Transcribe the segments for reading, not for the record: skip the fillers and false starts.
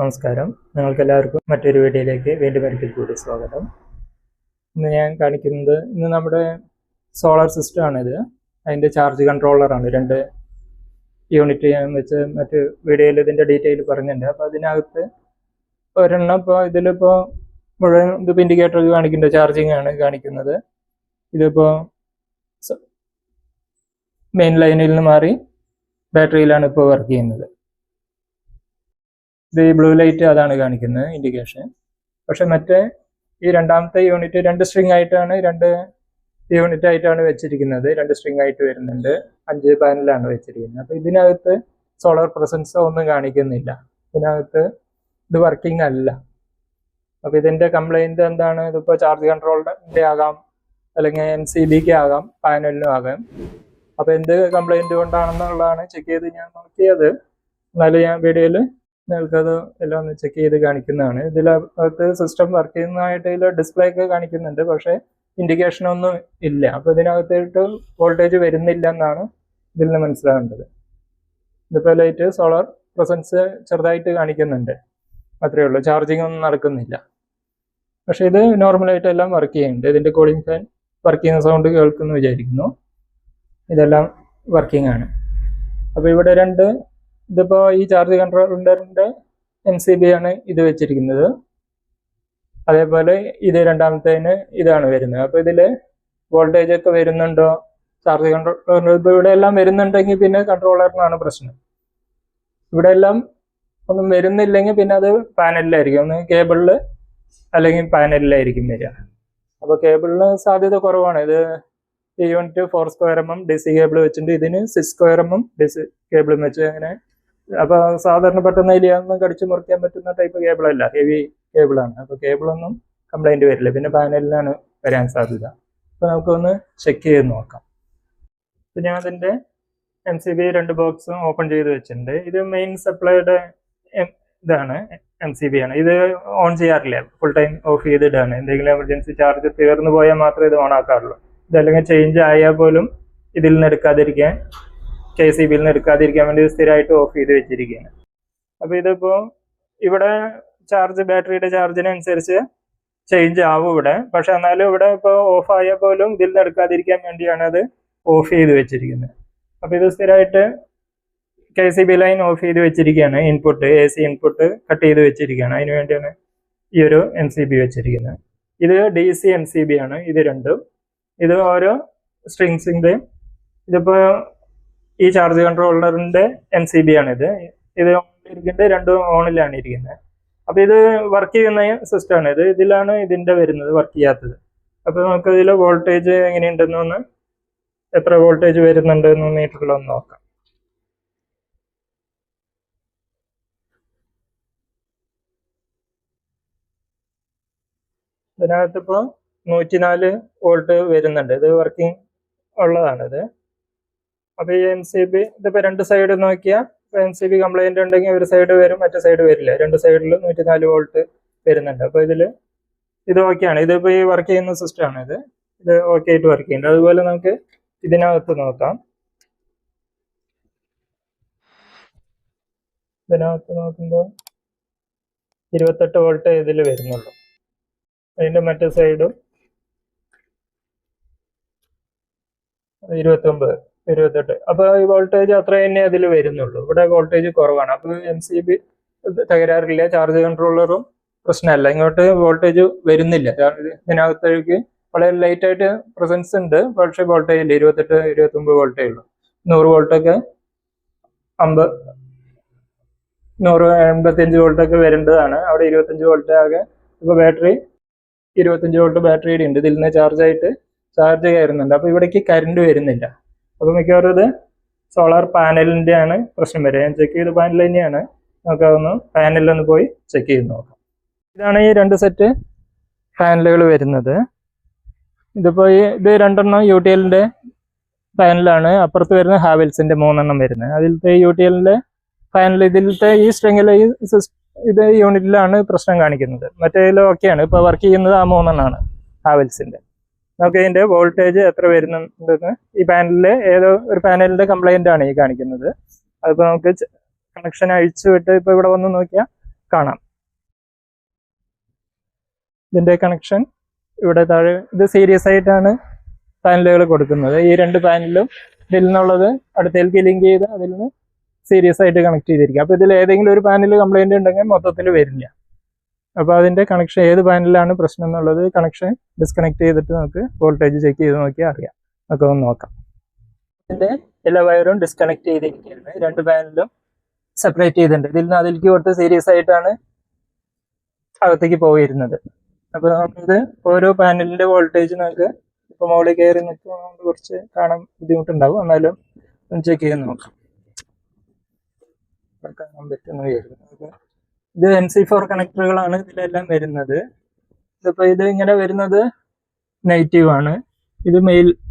നമസ്കാരം, നിങ്ങൾക്കെല്ലാവർക്കും മറ്റൊരു വീഡിയോയിലേക്ക് വീണ്ടും ഒരിക്കൽ കൂടി സ്വാഗതം. ഇന്ന് ഞാൻ കാണിക്കുന്നത് നമ്മുടെ സോളാർ സിസ്റ്റമാണിത്. അതിൻ്റെ ചാർജ് കൺട്രോളറാണ്. 2 യൂണിറ്റ് ഞാൻ വെച്ച് മറ്റ് വീഡിയോയിൽ ഇതിൻ്റെ ഡീറ്റെയിൽ പറഞ്ഞിട്ടുണ്ട്. അപ്പോൾ അതിനകത്ത് ഒരെണ്ണം ഇപ്പോൾ ഇതിലിപ്പോൾ മുഴുവൻ ഇതിപ്പോൾ ഇൻഡിക്കേറ്റർ കാണിക്കുന്നത് ചാർജിങ് ആണ് കാണിക്കുന്നത്. ഇതിപ്പോൾ മെയിൻ ലൈനിൽ നിന്ന് മാറി ബാറ്ററിയിലാണ് ഇപ്പോൾ വർക്ക് ചെയ്യുന്നത്. ഇത് ബ്ലൂ ലൈറ്റ് അതാണ് കാണിക്കുന്നത് ഇൻഡിക്കേഷൻ. പക്ഷെ മറ്റേ ഈ രണ്ടാമത്തെ യൂണിറ്റ് 2 സ്ട്രിങ് ആയിട്ടാണ് 2 യൂണിറ്റ് ആയിട്ടാണ് വെച്ചിരിക്കുന്നത്. 2 സ്ട്രിങ് ആയിട്ട് വരുന്നുണ്ട്. 5 പാനലാണ് വെച്ചിരിക്കുന്നത്. അപ്പോൾ ഇതിനകത്ത് സോളാർ പ്രസൻസ് ഒന്നും കാണിക്കുന്നില്ല. ഇതിനകത്ത് ഇത് വർക്കിംഗ് അല്ല. അപ്പോൾ ഇതിന്റെ കംപ്ലൈന്റ് എന്താണ്? ഇതിപ്പോൾ ചാർജ് കൺട്രോളിന്റെ ആകാം, അല്ലെങ്കിൽ NCBക്ക് ആകാം, പാനലിനും ആകാം. അപ്പോൾ എന്ത് കംപ്ലൈന്റ് കൊണ്ടാണെന്നുള്ളതാണ് ചെക്ക് ചെയ്ത് ഞാൻ നോക്കിയത്. എന്നാലും ഞാൻ വീഡിയോയിൽ നിങ്ങൾക്കത് എല്ലാം ഒന്ന് ചെക്ക് ചെയ്ത് കാണിക്കുന്നതാണ്. ഇതിനകത്ത് സിസ്റ്റം വർക്ക് ചെയ്യുന്നതായിട്ട് ഇതിൽ ഡിസ്പ്ലേ ഒക്കെ കാണിക്കുന്നുണ്ട്, പക്ഷേ ഇൻഡിക്കേഷൻ ഒന്നും ഇല്ല. അപ്പോൾ ഇതിനകത്തായിട്ട് വോൾട്ടേജ് വരുന്നില്ല എന്നാണ് ഇതിൽ നിന്ന് മനസ്സിലാകേണ്ടത്. ഇതിപ്പോൾ ലൈറ്റ് സോളാർ പ്രസൻസ് ചെറുതായിട്ട് കാണിക്കുന്നുണ്ട്, അത്രയേ ഉള്ളൂ. ചാർജിങ് ഒന്നും നടക്കുന്നില്ല. പക്ഷേ ഇത് നോർമലായിട്ട് എല്ലാം വർക്ക് ചെയ്യുന്നുണ്ട്. ഇതിൻ്റെ കൂളിംഗ് ഫാൻ വർക്ക് ചെയ്യുന്ന സൗണ്ട് കേൾക്കുമെന്ന് വിചാരിക്കുന്നു. ഇതെല്ലാം വർക്കിംഗ് ആണ്. അപ്പോൾ ഇവിടെ ഇതിപ്പോൾ ഈ ചാർജ് കൺട്രോളറിൻ്റെ NCB ആണ് ഇത് വെച്ചിരിക്കുന്നത്. അതേപോലെ ഇത് രണ്ടാമത്തേന് ഇതാണ് വരുന്നത്. അപ്പോൾ ഇതിൽ വോൾട്ടേജ് ഒക്കെ വരുന്നുണ്ടോ? ചാർജ് കൺട്രോളർ ഇപ്പോൾ ഇവിടെ എല്ലാം വരുന്നുണ്ടെങ്കിൽ പിന്നെ കൺട്രോളറിനാണ് പ്രശ്നം. ഇവിടെ എല്ലാം ഒന്നും വരുന്നില്ലെങ്കിൽ പിന്നെ അത് പാനലിലായിരിക്കും, ഒന്ന് കേബിളിൽ അല്ലെങ്കിൽ പാനലിലായിരിക്കും വരിക. അപ്പോൾ കേബിളിന് സാധ്യത കുറവാണ്. ഇത് ഈ unit 4 square mm DC cable വെച്ചിട്ടുണ്ട്. ഇതിന് 6 സ്ക്വയർ mm DC കേബിളും വെച്ച് അങ്ങനെ. അപ്പോൾ സാധാരണ പെട്ടെന്ന് ഇതിലൊന്നും കടിച്ചു മുറിക്കാൻ പറ്റുന്ന ടൈപ്പ് കേബിളല്ല, ഹെവി കേബിളാണ്. അപ്പോൾ കേബിളൊന്നും കംപ്ലൈൻറ്റ് വരില്ല. പിന്നെ പാനലിലാണ് വരാൻ സാധ്യത. അപ്പോൾ നമുക്കൊന്ന് ചെക്ക് ചെയ്ത് നോക്കാം. അപ്പോൾ ഞാൻ അതിൻ്റെ NCB 2 ബോക്സും ഓപ്പൺ ചെയ്ത് വെച്ചിട്ടുണ്ട്. ഇത് മെയിൻ സപ്ലൈയുടെ ഇതാണ്, NCB ആണ്. ഇത് ഓൺ ചെയ്യാറില്ല, ഫുൾ ടൈം ഓഫ് ചെയ്തിട്ടാണ്. എന്തെങ്കിലും എമർജൻസി ചാർജ് തീർന്നു പോയാൽ മാത്രമേ ഇത് ഓൺ ആക്കാറുള്ളൂ. ഇതല്ലെങ്കിൽ ചേഞ്ച് ആയാൽ പോലും ഇതിൽ നിന്ന് എടുക്കാതിരിക്കാൻ, KCBയിൽ നിന്ന് എടുക്കാതിരിക്കാൻ വേണ്ടി സ്ഥിരമായിട്ട് ഓഫ് ചെയ്ത് വെച്ചിരിക്കുകയാണ്. അപ്പോൾ ഇതിപ്പോൾ ഇവിടെ ബാറ്ററിയുടെ ചാർജിനനുസരിച്ച് ചേഞ്ച് ആവും ഇവിടെ. പക്ഷെ എന്നാലും ഇവിടെ ഇപ്പോൾ ഓഫ് ആയാൽ പോലും ഇതിൽ നിന്ന് എടുക്കാതിരിക്കാൻ വേണ്ടിയാണ് അത് ഓഫ് ചെയ്ത് വെച്ചിരിക്കുന്നത്. അപ്പോൾ ഇത് സ്ഥിരമായിട്ട് KCB ലൈൻ ഓഫ് ചെയ്ത് വെച്ചിരിക്കുകയാണ്. ഇൻപുട്ട് AC ഇൻപുട്ട് കട്ട് ചെയ്ത് വെച്ചിരിക്കുകയാണ്. അതിന് വേണ്ടിയാണ് ഈ ഒരു NCB വെച്ചിരിക്കുന്നത്. ഇത് DC NCB ആണ്. ഇത് രണ്ടും ഇത് ഓരോ സ്ട്രിങ്സിൻ്റെയും. ഇതിപ്പോൾ ഈ ചാർജ് കൺട്രോളറിന്റെ NCB ആണിത്. ഇത് ഇരിക്കുന്നത് 2 ഓണിലാണ് ഇരിക്കുന്നത്. അപ്പോൾ ഇത് വർക്ക് ചെയ്യുന്ന സിസ്റ്റമാണ്. ഇതിലാണ് ഇതിന്റെ വരുന്നത് വർക്ക് ചെയ്യാത്തത്. അപ്പോൾ നമുക്ക് ഇതിൽ വോൾട്ടേജ് എങ്ങനെയുണ്ടെന്നൊന്ന്, എത്ര വോൾട്ടേജ് വരുന്നുണ്ടെന്ന് മീറ്ററിലൊന്ന് നോക്കാം. ഇതിനകത്ത് ഇപ്പോൾ 104 വോൾട്ട് വരുന്നുണ്ട്. ഇത് വർക്കിംഗ് ഉള്ളതാണിത്. അപ്പോൾ ഈ NCB ഇതിപ്പോൾ 2 സൈഡ് നോക്കിയാൽ NCB കംപ്ലൈന്റ് ഉണ്ടെങ്കിൽ ഒരു സൈഡ് വരും, മറ്റേ സൈഡ് വരില്ല. 2 സൈഡിൽ 104 വോൾട്ട് വരുന്നുണ്ട്. അപ്പോൾ ഇത് ഓക്കെയാണ്. ഇതിപ്പോൾ ഈ വർക്ക് ചെയ്യുന്ന സിസ്റ്റമാണ്. ഇത് ഓക്കെ ആയിട്ട് വർക്ക് ചെയ്യുന്നുണ്ട്. അതുപോലെ നമുക്ക് ഇതിനകത്ത് നോക്കാം. ഇതിനകത്ത് നോക്കുമ്പോൾ 28 വോൾട്ട് ഇതിൽ വരുന്നുള്ളൂ. അതിൻ്റെ മറ്റേ സൈഡും 29, 28. അപ്പോൾ ഈ വോൾട്ടേജ് അത്ര തന്നെ അതിൽ വരുന്നുള്ളൂ. ഇവിടെ വോൾട്ടേജ് കുറവാണ്. അപ്പോൾ NCB തകരാറില്ല, ചാർജ് കൺട്രോളറും പ്രശ്നമല്ല. ഇങ്ങോട്ട് വോൾട്ടേജ് വരുന്നില്ല. ഇതിനകത്തേക്ക് വളരെ ലൈറ്റായിട്ട് പ്രസൻസ് ഉണ്ട്, പക്ഷേ വോൾട്ടേജ് ഇല്ല. 28, 29 വോൾട്ടേ ഉള്ളൂ. 100 വോൾട്ടൊക്കെ 185 വോൾട്ടൊക്കെ വരേണ്ടതാണ്. അവിടെ 25 വോൾട്ട് ആകെ. ഇപ്പോൾ ബാറ്ററി 25 വോൾട്ട് ബാറ്ററിയുടെ ഉണ്ട്. ഇതിൽ നിന്ന് ചാർജ് കയറുന്നുണ്ട്. അപ്പോൾ ഇവിടേക്ക് കറണ്ട് വരുന്നില്ല. അപ്പോൾ മിക്കവാറും ഇത് സോളാർ പാനലിൻ്റെ ആണ് പ്രശ്നം വരിക. ഞാൻ ചെക്ക് ചെയ്ത് പാനൽ തന്നെയാണ്. നമുക്കതൊന്ന് പാനലിലൊന്ന് പോയി ചെക്ക് ചെയ്ത് നോക്കാം. ഇതാണ് ഈ 2 സെറ്റ് പാനലുകൾ വരുന്നത്. ഇതിപ്പോൾ ഇത് 2 UTLൻ്റെ പാനലാണ്. അപ്പുറത്ത് വരുന്ന ഹാവൽസിൻ്റെ 3 വരുന്നത്. അതിലത്തെ UTLൻ്റെ പാനൽ ഇതിലത്തെ ഈ സ്ട്രിങ്ങിൽ ഇത് യൂണിറ്റിലാണ് പ്രശ്നം കാണിക്കുന്നത്. മറ്റേതിലും ഓക്കെയാണ്. ഇപ്പോൾ വർക്ക് ചെയ്യുന്നത് ആ 3 ഹാവൽസിൻ്റെ. നമുക്ക് ഇതിൻ്റെ വോൾട്ടേജ് എത്ര വരുന്നുണ്ടെന്ന് ഈ പാനലിൽ ഏതോ ഒരു പാനലിൻ്റെ കംപ്ലൈൻ്റ് ആണ് ഈ കാണിക്കുന്നത്. അതിപ്പോൾ നമുക്ക് കണക്ഷൻ അഴിച്ചു വിട്ട് ഇപ്പോൾ ഇവിടെ വന്ന് നോക്കിയാൽ കാണാം. ഇതിൻ്റെ കണക്ഷൻ ഇവിടെ താഴെ, ഇത് സീരീസ് ആയിട്ടാണ് പാനലുകൾ കൊടുക്കുന്നത്. ഈ രണ്ട് പാനലും ഇതിൽ നിന്നുള്ളത് അടുത്തേക്ക് ലിങ്ക് ചെയ്ത് അതിൽ നിന്ന് സീരീസ് ആയിട്ട് കണക്ട് ചെയ്തിരിക്കും. അപ്പോൾ ഇതിൽ ഏതെങ്കിലും ഒരു പാനൽ കംപ്ലൈൻറ്റ് ഉണ്ടെങ്കിൽ മൊത്തത്തിൽ വരില്ല. അപ്പോൾ അതിൻ്റെ കണക്ഷൻ ഏത് പാനലിലാണ് പ്രശ്നം എന്നുള്ളത് കണക്ഷൻ ഡിസ്കണക്ട് ചെയ്തിട്ട് നമുക്ക് വോൾട്ടേജ് ചെക്ക് ചെയ്ത് നോക്കിയാൽ അറിയാം. നമുക്ക് ഒന്ന് നോക്കാം. ഇതിൻ്റെ എല്ലാ വയറും ഡിസ്കണക്ട് ചെയ്തിരിക്കുകയാണ്. രണ്ട് പാനലും സെപ്പറേറ്റ് ചെയ്തിട്ടുണ്ട്. ഇതിൽ നിന്ന് അതിലേക്ക് കൊടുത്ത് സീരീസ് ആയിട്ടാണ് അകത്തേക്ക് പോയിരുന്നത്. അപ്പോൾ നമ്മളിത് ഓരോ പാനലിൻ്റെ വോൾട്ടേജ് നമുക്ക് ഇപ്പോൾ മുകളിൽ കയറി നിൽക്കുന്നതുകൊണ്ട് കുറച്ച് കാണാൻ ബുദ്ധിമുട്ടുണ്ടാവും. എന്നാലും ചെക്ക് ചെയ്ത് നോക്കാം. കാണാൻ പറ്റുന്ന വിചാരിക്കുന്നു. ഇത് MC4 കണക്ടറുകളാണ് ഇതിലെല്ലാം വരുന്നത്. ഇതിപ്പോൾ ഇത് ഇങ്ങനെ വരുന്നത് നെഗറ്റീവ് ആണ്. ഇത്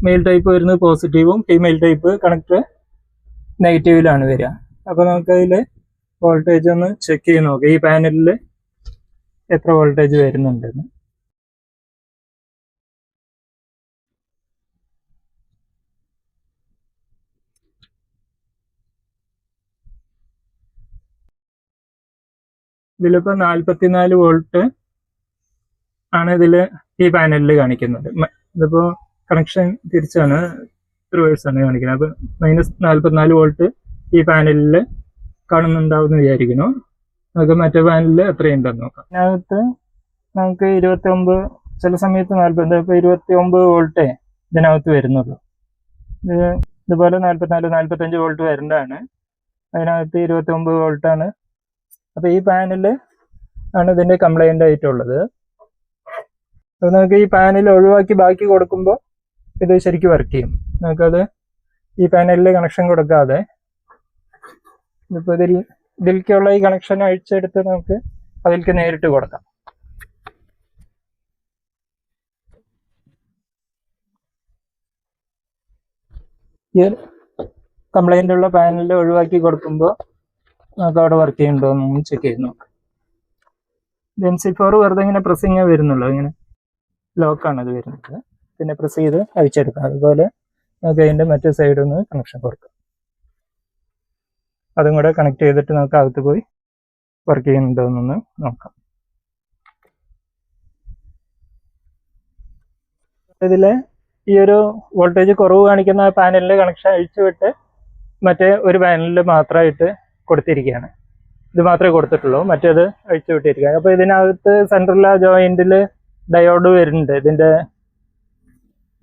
മെയിൽ ടൈപ്പ് വരുന്നത് പോസിറ്റീവും, ഫീമെയിൽ ടൈപ്പ് കണക്ടർ നെഗറ്റീവിലാണ് വരിക. അപ്പോൾ നമുക്കതിൽ വോൾട്ടേജ് ഒന്ന് ചെക്ക് ചെയ്ത് നോക്കാം. ഈ പാനലിൽ എത്ര വോൾട്ടേജ് വരുന്നുണ്ടെന്ന്. ഇതിലിപ്പോൾ 44 വോൾട്ട് ആണ് ഇതിൽ ഈ പാനലിൽ കാണിക്കുന്നത്. ഇതിപ്പോൾ കണക്ഷൻ തിരിച്ചാണ്, റിവേഴ്സ് ആണ് കാണിക്കുന്നത്. അപ്പോൾ -44 വോൾട്ട് ഈ പാനലിൽ കാണുന്നുണ്ടാവുമെന്ന് വിചാരിക്കുന്നു. നമുക്ക് മറ്റേ പാനലിൽ എത്രയുണ്ടെന്ന് നോക്കാം. അതിനകത്ത് നമുക്ക് 29, ചില സമയത്ത് 40, ഇപ്പോൾ 29 വോൾട്ടേ ഇതിനകത്ത് വരുന്നുള്ളൂ. ഇതുപോലെ 44-45 വോൾട്ട് വരേണ്ടതാണ്. അതിനകത്ത് 29 വോൾട്ടാണ്. അപ്പോൾ ഈ പാനൽ ആണ് ഇതിൻ്റെ കംപ്ലൈൻ്റ് ആയിട്ടുള്ളത്. അപ്പോൾ നമുക്ക് ഈ പാനൽ ഒഴിവാക്കി ബാക്കി കൊടുക്കുമ്പോൾ ഇത് ശരിക്കും വർക്ക് ചെയ്യും. നമുക്കത് ഈ പാനലിൽ കണക്ഷൻ കൊടുക്കാതെ ഇതിപ്പോൾ ഇതിലേക്കുള്ള ഈ കണക്ഷൻ അഴിച്ചെടുത്ത് നമുക്ക് അതിലേക്ക് നേരിട്ട് കൊടുക്കാം. ഈ കംപ്ലൈൻ്റ് ഉള്ള പാനൽ ഒഴിവാക്കി കൊടുക്കുമ്പോൾ നമുക്ക് അവിടെ വർക്ക് ചെയ്യുന്നുണ്ടോ എന്ന് ചെക്ക് ചെയ്ത് നോക്കാം. MC4 വെറുതെ ഇങ്ങനെ പ്രസ്സിങ്ങേ വരുന്നുള്ളൂ, ഇങ്ങനെ ലോക്കാണ് അത് വരുന്നത്. പിന്നെ പ്രസ് ചെയ്ത് അഴിച്ചെടുക്കാം. അതുപോലെ നമുക്ക് അതിൻ്റെ മറ്റേ സൈഡിൽ നിന്ന് കണക്ഷൻ കൊടുക്കാം. അതും കൂടെ കണക്ട് ചെയ്തിട്ട് നമുക്ക് അകത്ത് പോയി വർക്ക് ചെയ്യുന്നുണ്ടോ എന്നൊന്ന് നോക്കാം. ഇതിൽ ഈ ഒരു വോൾട്ടേജ് കുറവ് കാണിക്കുന്ന പാനലിൻ്റെ കണക്ഷൻ അഴിച്ചുവിട്ട് മറ്റേ ഒരു പാനലിൽ മാത്രമായിട്ട് കൊടുത്തിരിക്കുകയാണ്. ഇത് മാത്രമേ കൊടുത്തിട്ടുള്ളൂ, മറ്റേത് അഴിച്ചു വിട്ടിരിക്കുകയാണ്. അപ്പോൾ ഇതിനകത്ത് സെൻട്രൽ ജോയിന്റിൽ ഡയോഡ് വരുന്നുണ്ട്, ഇതിൻ്റെ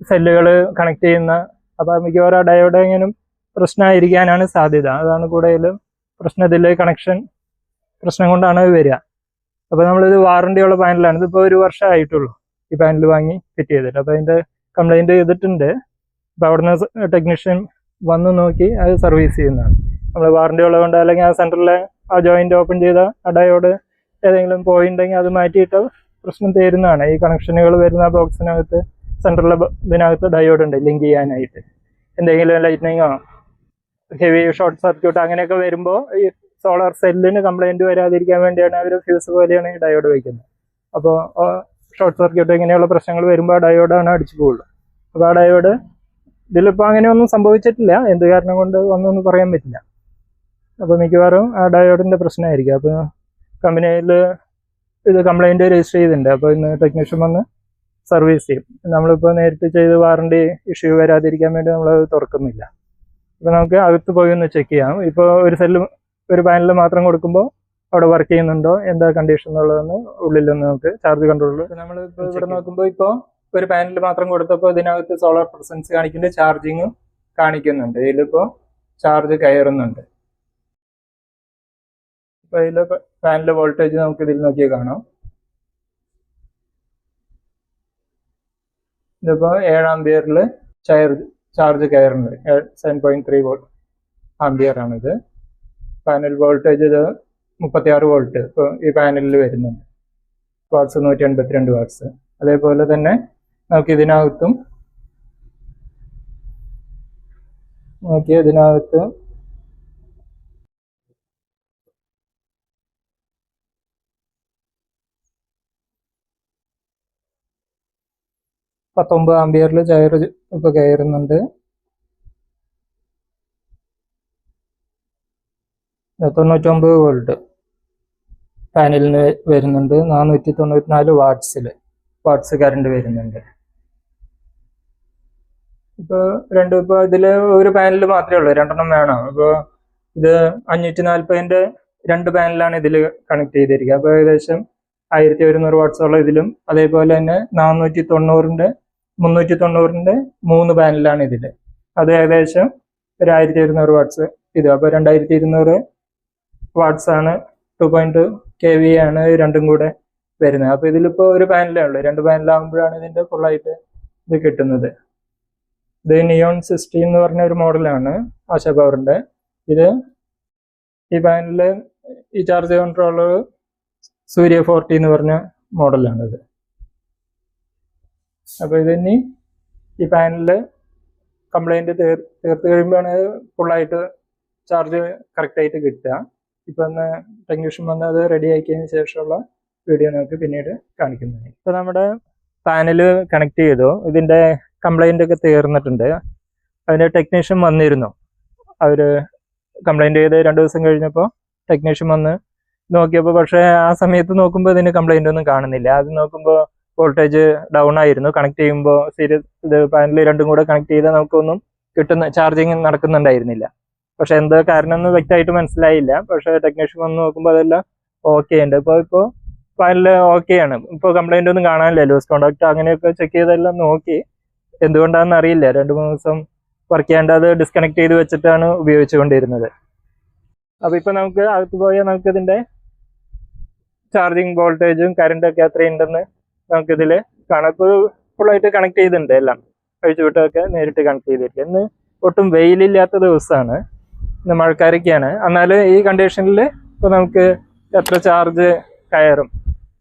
സെല്ലുകൾ കണക്ട് ചെയ്യുന്ന. അപ്പോൾ മിക്കവാറും ഡയോഡ് എങ്ങനെയും പ്രശ്നമായിരിക്കാനാണ് സാധ്യത. അതാണ് കൂടുതലും പ്രശ്നം. ഇതിൽ കണക്ഷൻ പ്രശ്നം കൊണ്ടാണ് വരിക. അപ്പോൾ നമ്മളിത് വാറണ്ടിയുള്ള പാനലാണ്. ഇതിപ്പോൾ 1 വർഷമായിട്ടുള്ളൂ ഈ പാനൽ വാങ്ങി ഫിറ്റ് ചെയ്തിട്ട്. അപ്പോൾ അതിൻ്റെ കംപ്ലൈൻറ്റ് ചെയ്തിട്ടുണ്ട്. അപ്പോൾ അവിടുന്ന് ടെക്നീഷ്യൻ വന്ന് നോക്കി അത് സർവീസ് ചെയ്യുന്നതാണ്. നമ്മൾ വാറണ്ടി ഉള്ളതുകൊണ്ട്, അല്ലെങ്കിൽ ആ സെൻറ്ററിലെ ആ ജോയിൻ്റ് ഓപ്പൺ ചെയ്ത ആ ഡയോഡ് ഏതെങ്കിലും പോയിട്ടുണ്ടെങ്കിൽ അത് മാറ്റിയിട്ട് പ്രശ്നം തീരുന്നതാണ്. ഈ കണക്ഷനുകൾ വരുന്ന ബോക്സിനകത്ത് സെൻറ്ററിലെ ഇതിനകത്ത് ഡയോഡ് ഉണ്ട് ലിങ്ക് ചെയ്യാനായിട്ട്. എന്തെങ്കിലും ലൈറ്റ്നിങ്ങോ ഹെവി ഷോർട്ട് സർക്യൂട്ട് അങ്ങനെയൊക്കെ വരുമ്പോൾ ഈ സോളാർ സെല്ലിന് കംപ്ലൈൻറ്റ് വരാതിരിക്കാൻ വേണ്ടിയാണ് അവർ ഫ്യൂസ് പോലെയാണ് ഈ ഡയോഡ് വയ്ക്കുന്നത്. അപ്പോൾ ഷോർട്ട് സർക്യൂട്ട് ഇങ്ങനെയുള്ള പ്രശ്നങ്ങൾ വരുമ്പോൾ ആ ഡയോഡാണ് അടിച്ചു പോകുള്ളൂ. അപ്പോൾ ആ ഡയോഡ് ഇതിലിപ്പോൾ അങ്ങനെയൊന്നും സംഭവിച്ചിട്ടില്ല. എന്ത് കാരണം കൊണ്ട് ഒന്നൊന്നും പറയാൻ പറ്റില്ല. അപ്പോൾ മിക്കവാറും ആ ഡയോഡിൻ്റെ പ്രശ്നമായിരിക്കും. അപ്പോൾ കമ്പനിയിൽ ഇത് കംപ്ലൈൻറ്റ് രജിസ്റ്റർ ചെയ്തിട്ടുണ്ട്. അപ്പോൾ ഇന്ന് ടെക്നീഷ്യൻ വന്ന് സർവീസ് ചെയ്യും. നമ്മളിപ്പോൾ നേരിട്ട് ചെയ്ത് വാറണ്ടി ഇഷ്യൂ വരാതിരിക്കാൻ വേണ്ടി നമ്മളത് തുറക്കുന്നില്ല. അപ്പോൾ നമുക്ക് അകത്ത് പോയി ഒന്ന് ചെക്ക് ചെയ്യാം. ഇപ്പോൾ ഒരു പാനൽ മാത്രം കൊടുക്കുമ്പോൾ അവിടെ വർക്ക് ചെയ്യുന്നുണ്ടോ, എന്താ കണ്ടീഷൻ എന്നുള്ളതെന്ന് ഉള്ളിലൊന്ന് നമുക്ക് ചാർജ് കൺട്രോളിൽ നമ്മളിപ്പോൾ ഇവിടെ നോക്കുമ്പോൾ ഇപ്പോൾ ഒരു പാനൽ മാത്രം കൊടുത്തപ്പോൾ ഇതിനകത്ത് സോളാർ പ്രസൻസ് കാണിക്കുന്നുണ്ട്, ചാർജിങ്ങും കാണിക്കുന്നുണ്ട്. ഇതിലിപ്പോൾ ചാർജ് കയറുന്നുണ്ട്. അപ്പോൾ ഇതിൽ പാനൽ വോൾട്ടേജ് നമുക്ക് ഇതിൽ നോക്കിയാൽ കാണാം. ഇതിപ്പോൾ 7 ആംപിയറിൽ ചാർജ് കയറുന്നുണ്ട്. 7.3 വോൾട്ട് ആംപിയർ ആണിത്. പാനൽ വോൾട്ടേജ് ഇത് 36 വോൾട്ട് ഇപ്പോൾ ഈ പാനലിൽ വരുന്നുണ്ട്. Watts 182 watts. അതേപോലെ തന്നെ നമുക്ക് ഇതിനകത്തും ഇതിനകത്ത് 19 ആംപിയറിൽ ചാർജ് ഇപ്പോൾ കയറുന്നുണ്ട്. 99 വോൾട്ട് പാനലിന് വരുന്നുണ്ട് 494 വാട്ട്സ് കറണ്ട് വരുന്നുണ്ട്. ഇപ്പോൾ ഇതില് ഒരു പാനൽ മാത്രമേ ഉള്ളൂ, 2 വേണം. അപ്പോൾ ഇത് 540ന്റെ 2 പാനലാണ് ഇതിൽ കണക്ട് ചെയ്തിരിക്കുക. അപ്പോൾ ഏകദേശം 1100 വാട്ട്സോളം ഇതിലും, അതേപോലെ തന്നെ 390ന്റെ 3 പാനലാണ് ഇതിൽ. അത് ഏകദേശം ഒരു 1200 വാട്ട്സ് ഇത്. അപ്പോൾ 2200 വാട്ട്സ് ആണ്, 2.2 kV ആണ് രണ്ടും കൂടെ വരുന്നത്. അപ്പോൾ ഇതിലിപ്പോൾ ഒരു പാനലേ ഉള്ളൂ, 2 പാനലാകുമ്പോഴാണ് ഇതിന്റെ ഫുള്ളായിട്ട് ഇത് കിട്ടുന്നത്. ഇത് നിയോൺ 60 എന്ന് പറഞ്ഞ ഒരു മോഡലാണ് ആശാ പവറിന്റെ. ഇത് ഈ പാനലില് ഈ ചാർജ് കൺട്രോളർ സൂര്യ 40 എന്ന് പറഞ്ഞ മോഡലാണിത്. അപ്പോൾ ഇതിനി ഈ പാനലില് കംപ്ലൈന്റ് തീർത്ത് കഴിയുമ്പോഴാണ് ഫുള്ളായിട്ട് ചാർജ് കറക്റ്റായിട്ട് കിട്ടുക. ഇപ്പൊ ടെക്നീഷ്യൻ വന്ന് അത് റെഡി ആക്കിയതിന് ശേഷമുള്ള വീഡിയോ നമുക്ക് പിന്നീട് കാണിക്കുന്നത്. ഇപ്പൊ നമ്മുടെ പാനല് കണക്ട് ചെയ്തു, ഇതിന്റെ കംപ്ലൈന്റ് ഒക്കെ തീർന്നിട്ടുണ്ട്. അതിന്റെ ടെക്നീഷ്യൻ വന്നിരുന്നു. അവര് കംപ്ലൈന്റ് ചെയ്ത് 2 ദിവസം കഴിഞ്ഞപ്പോൾ ടെക്നീഷ്യൻ വന്ന് നോക്കിയപ്പോൾ, പക്ഷേ ആ സമയത്ത് നോക്കുമ്പോൾ ഇതിന് കംപ്ലൈന്റ് ഒന്നും കാണുന്നില്ല. അത് നോക്കുമ്പോൾ വോൾട്ടേജ് ഡൗൺ ആയിരുന്നു. കണക്ട് ചെയ്യുമ്പോൾ ഇത് പാനൽ രണ്ടും കൂടെ കണക്ട് ചെയ്താൽ നമുക്കൊന്നും ചാർജിങ് നടക്കുന്നുണ്ടായിരുന്നില്ല. പക്ഷെ എന്താ കാരണം എന്ന് വ്യക്തമായിട്ട് മനസ്സിലായില്ല. പക്ഷെ ടെക്നീഷ്യൻ വന്ന് നോക്കുമ്പോൾ അതെല്ലാം ഓക്കെ ഉണ്ട്. ഇപ്പോൾ പാനല് ഓക്കെ ആണ്. ഇപ്പോൾ കംപ്ലൈന്റ് ഒന്നും കാണാനില്ല. ലൂസ് കോണ്ടാക്ട് അങ്ങനെയൊക്കെ ചെക്ക് ചെയ്തെല്ലാം നോക്കി. എന്തുകൊണ്ടാണെന്ന് അറിയില്ല, 2-3 ദിവസം വർക്ക് ചെയ്യാണ്ട് അത് ഡിസ്കണക്ട് ചെയ്ത് വെച്ചിട്ടാണ് ഉപയോഗിച്ചുകൊണ്ടിരുന്നത്. അപ്പോൾ ഇപ്പൊ നമുക്ക് അകത്ത് പോയാൽ നമുക്ക് ഇതിന്റെ ചാർജിങ് വോൾട്ടേജും കറണ്ടൊക്കെ എത്രയുണ്ടെന്ന് നമുക്കിതിൽ കാണാം. ഇപ്പോൾ ഫുള്ളായിട്ട് കണക്ട് ചെയ്തിട്ടുണ്ട്, എല്ലാം അഴിച്ചുവിട്ടൊക്കെ നേരിട്ട് കണക്ട് ചെയ്തിരിക്കുക. ഇന്ന് ഒട്ടും വെയിലില്ലാത്ത ദിവസമാണ്, ഇന്ന് മഴക്കാരൊക്കെയാണ്. എന്നാൽ ഈ കണ്ടീഷനിൽ ഇപ്പോൾ നമുക്ക് എത്ര ചാർജ് കയറും?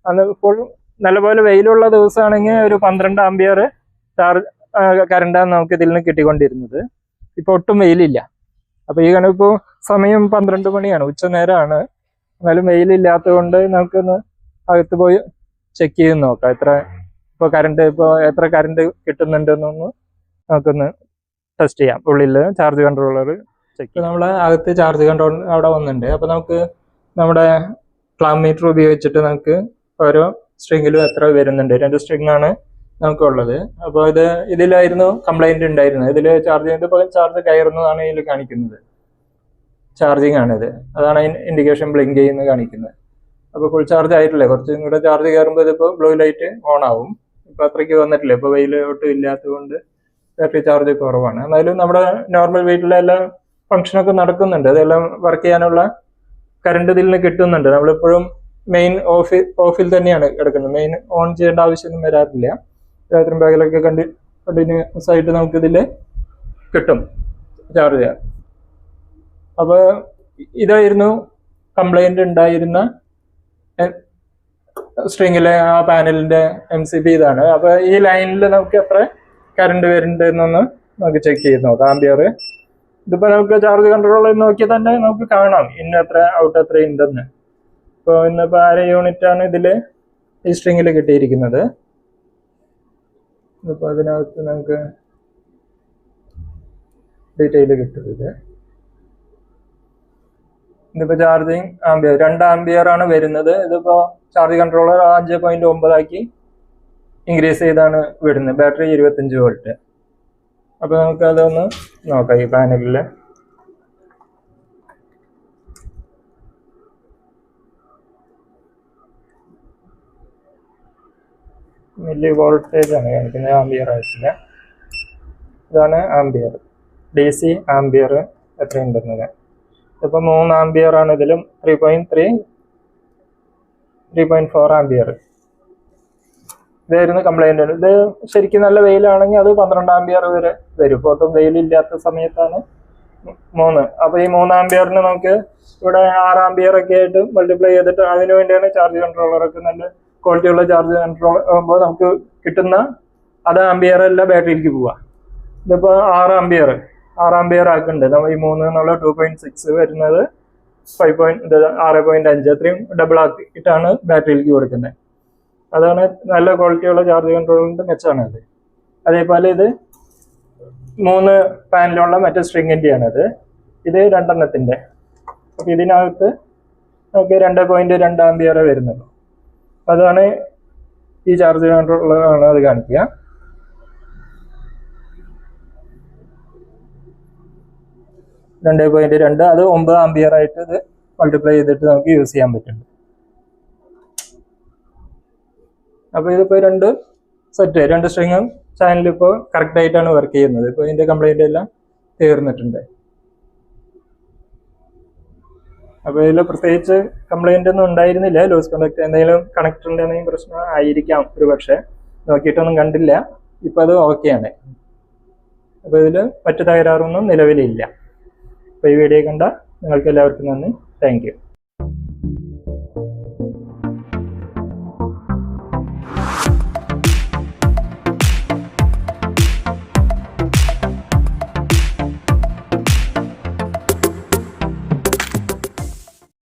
അന്ന് ഫുൾ നല്ലപോലെ വെയിലുള്ള ദിവസമാണെങ്കിൽ ഒരു 12 ആംപിയർ ചാർജ് കറണ്ടാണ് നമുക്ക് ഇതിൽ നിന്ന് കിട്ടിക്കൊണ്ടിരുന്നത്. ഇപ്പോൾ ഒട്ടും വെയിലില്ല. അപ്പോൾ ഈ കണക്കിപ്പോൾ സമയം 12 മണിയാണ്, ഉച്ചനേരമാണ്. എന്നാലും വെയിലില്ലാത്തത് കൊണ്ട് നമുക്കൊന്ന് അകത്ത് പോയി ചെക്ക് ചെയ്ത് നോക്കാം എത്ര കറണ്ട് കിട്ടുന്നുണ്ടെന്നൊന്ന് നമുക്കൊന്ന് ടെസ്റ്റ് ചെയ്യാം. ഉള്ളിൽ ചാർജ് കൺട്രോളർ ചെക്ക്. നമ്മൾ അകത്ത് ചാർജ് കൺട്രോൾ അവിടെ വന്നിട്ടുണ്ട്. അപ്പോൾ നമുക്ക് നമ്മുടെ ക്ലാം മീറ്റർ ഉപയോഗിച്ചിട്ട് നമുക്ക് ഓരോ സ്ട്രിങ്ങിലും എത്ര വരുന്നുണ്ട്. 2 സ്ട്രിങ് ആണ് നമുക്കുള്ളത്. അപ്പോൾ ഇതിലായിരുന്നു കംപ്ലൈന്റ് ഉണ്ടായിരുന്നത്. ഇതിൽ ചാർജ് ചെയ്തപ്പോൾ ചാർജ് കയറുന്നതാണ് ഇതിൽ കാണിക്കുന്നത്. ചാർജിങ് ആണിത്, അതാണ് ഇൻഡിക്കേഷൻ ബ്ലിങ്ക് ചെയ്യുന്ന കാണിക്കുന്നത്. അപ്പോൾ ഫുൾ ചാർജ് ആയിട്ടില്ല, കുറച്ചും കൂടെ ചാർജ് കയറുമ്പോൾ ഇതിപ്പോൾ ബ്ലൂ ലൈറ്റ് ഓൺ ആവും. ഇപ്പോൾ അത്രയ്ക്ക് വന്നിട്ടില്ല. ഇപ്പോൾ വെയിൽ ഒട്ടും ഇല്ലാത്തത് കൊണ്ട് ബാറ്ററി ചാർജ് കുറവാണ്. എന്നാലും നമ്മുടെ നോർമൽ വീട്ടിലെ എല്ലാ ഫംഗ്ഷനൊക്കെ നടക്കുന്നുണ്ട്. അതെല്ലാം വർക്ക് ചെയ്യാനുള്ള കറണ്ട് ഇതിൽ നിന്ന് കിട്ടുന്നുണ്ട്. നമ്മളിപ്പോഴും മെയിൻ ഓഫിൽ തന്നെയാണ് കിടക്കുന്നത്. മെയിൻ ഓൺ ചെയ്യേണ്ട ആവശ്യമൊന്നും വരാറില്ല. രാത്രി പകലൊക്കെ കണ്ടിന്യൂസ് ആയിട്ട് നമുക്കിതിൽ കിട്ടും ചാർജ് ചെയ്യാൻ. അപ്പോൾ ഇതായിരുന്നു കംപ്ലൈന്റ് ഉണ്ടായിരുന്ന സ്ട്രിങ്ങിലെ ആ പാനലിന്റെ MCB ഇതാണ്. അപ്പോൾ ഈ ലൈനിൽ നമുക്ക് എത്ര കറണ്ട് വരുന്നുണ്ട് എന്നൊന്ന് നമുക്ക് ചെക്ക് ചെയ്ത് നോക്കാം. ആംപിയർ ഇതിപ്പോൾ നമുക്ക് ചാർജ് കൺട്രോൾ നോക്കിയാൽ തന്നെ നമുക്ക് കാണാം ഇന്ന് എത്ര ഔട്ട് എത്ര ഉണ്ടെന്ന്. ഇപ്പോൾ ഇന്നിപ്പോൾ 1/2 യൂണിറ്റാണ് ഇതിൽ ഈ സ്ട്രിങ്ങിൽ കിട്ടിയിരിക്കുന്നത്. ഇപ്പോൾ അതിനകത്ത് നമുക്ക് ഡീറ്റെയിൽ കിട്ടും. ഇതിപ്പോൾ ചാർജിങ് ആംപിയർ 2 ആംപിയർ ആണ് വരുന്നത്. ഇതിപ്പോൾ ചാർജ് കൺട്രോളർ 5.9 ആക്കി ഇൻക്രീസ് ചെയ്താണ് വിടുന്നത്. Battery 25 volt. അപ്പോൾ നമുക്ക് അതൊന്ന് നോക്കാം. ഈ പാനലിൽ മില്ലി വോൾട്ടേജ് ആണ് കാണിക്കുന്നത്, ആംപിയർ ആയിട്ടില്ല. ഇതാണ് ആംപിയർ, DC ആംപിയർ എത്രയുണ്ടെന്നത്. ഇപ്പോൾ 3 ആംപിയർ ആണ് ഇതിലും, 3.4 ആംപിയർ. ഇതായിരുന്നു കംപ്ലൈന്റ്. ഇത് ശരിക്കും നല്ല വെയിലാണെങ്കിൽ അത് 12 ആംപിയർ വരെ വരും. ഇപ്പോൾ ഒട്ടും വെയിലില്ലാത്ത സമയത്താണ് 3. അപ്പോൾ ഈ 3 ആംപിയറിന് നമുക്ക് ഇവിടെ 6 ആംപിയർ ഒക്കെ ആയിട്ട് മൾട്ടിപ്ലൈ ചെയ്തിട്ട് അതിനു വേണ്ടിയാണ് ചാർജ് കൺട്രോളറൊക്കെ നല്ല ക്വാളിറ്റി ഉള്ള ചാർജ് കൺട്രോൾ ആകുമ്പോൾ നമുക്ക് കിട്ടുന്ന അത് ആംപിയർ അല്ല ബാറ്ററിയിലേക്ക് പോവുക. ഇതിപ്പോൾ 6 ആംപിയർ ആക്കുന്നുണ്ട്. നമ്മൾ ഈ 3 എന്നുള്ള 2.6 വരുന്നത് 6.5 അത്രയും ഡബിൾ ആക്കിയിട്ടാണ് ബാറ്ററിയിലേക്ക് കൊടുക്കുന്നത്. അതാണ് നല്ല ക്വാളിറ്റിയുള്ള ചാർജ് കൺട്രോളിന്റെ മെച്ചമാണ് അത്. അതേപോലെ ഇത് 3 പാനലുള്ള മറ്റേ സ്ട്രിങ്ങിൻ്റെയാണത്. ഇത് 2 എണ്ണത്തിൻ്റെ. അപ്പം ഇതിനകത്ത് നമുക്ക് 2.2 ആംപിയർ വരുന്നുള്ളൂ. അതാണ് ഈ ചാർജ് കൺട്രോളറാണ് അത് കാണിക്കുക. രണ്ട് അത് 9 ആംപിയർ ആയിട്ട് ഇത് മൾട്ടിപ്ലൈ ചെയ്തിട്ട് നമുക്ക് യൂസ് ചെയ്യാൻ പറ്റും. അപ്പോൾ ഇതിപ്പോൾ രണ്ട് സ്ട്രിങ്ങും ചാനൽ ഇപ്പോൾ കറക്റ്റ് ആയിട്ടാണ് വർക്ക് ചെയ്യുന്നത്. ഇപ്പോൾ ഇതിന്റെ കംപ്ലൈന്റ് എല്ലാം തീർന്നിട്ടുണ്ട്. അപ്പോൾ ഇതിൽ പ്രത്യേകിച്ച് കംപ്ലൈന്റ് ഒന്നും ഉണ്ടായിരുന്നില്ല. ലൂസ് കണക്ട് എന്തെങ്കിലും കണക്ടറിന്റെ എന്തെങ്കിലും പ്രശ്നം ആയിരിക്കാം ഒരു പക്ഷേ, നോക്കിയിട്ടൊന്നും കണ്ടില്ല. ഇപ്പം അത് ഓക്കെയാണ്. അപ്പോൾ ഇതിൽ മറ്റു തകരാറൊന്നും നിലവിലില്ല. അപ്പോൾ ഈ വീഡിയോ കണ്ട നിങ്ങൾക്ക് എല്ലാവർക്കും നന്ദി. Thank you.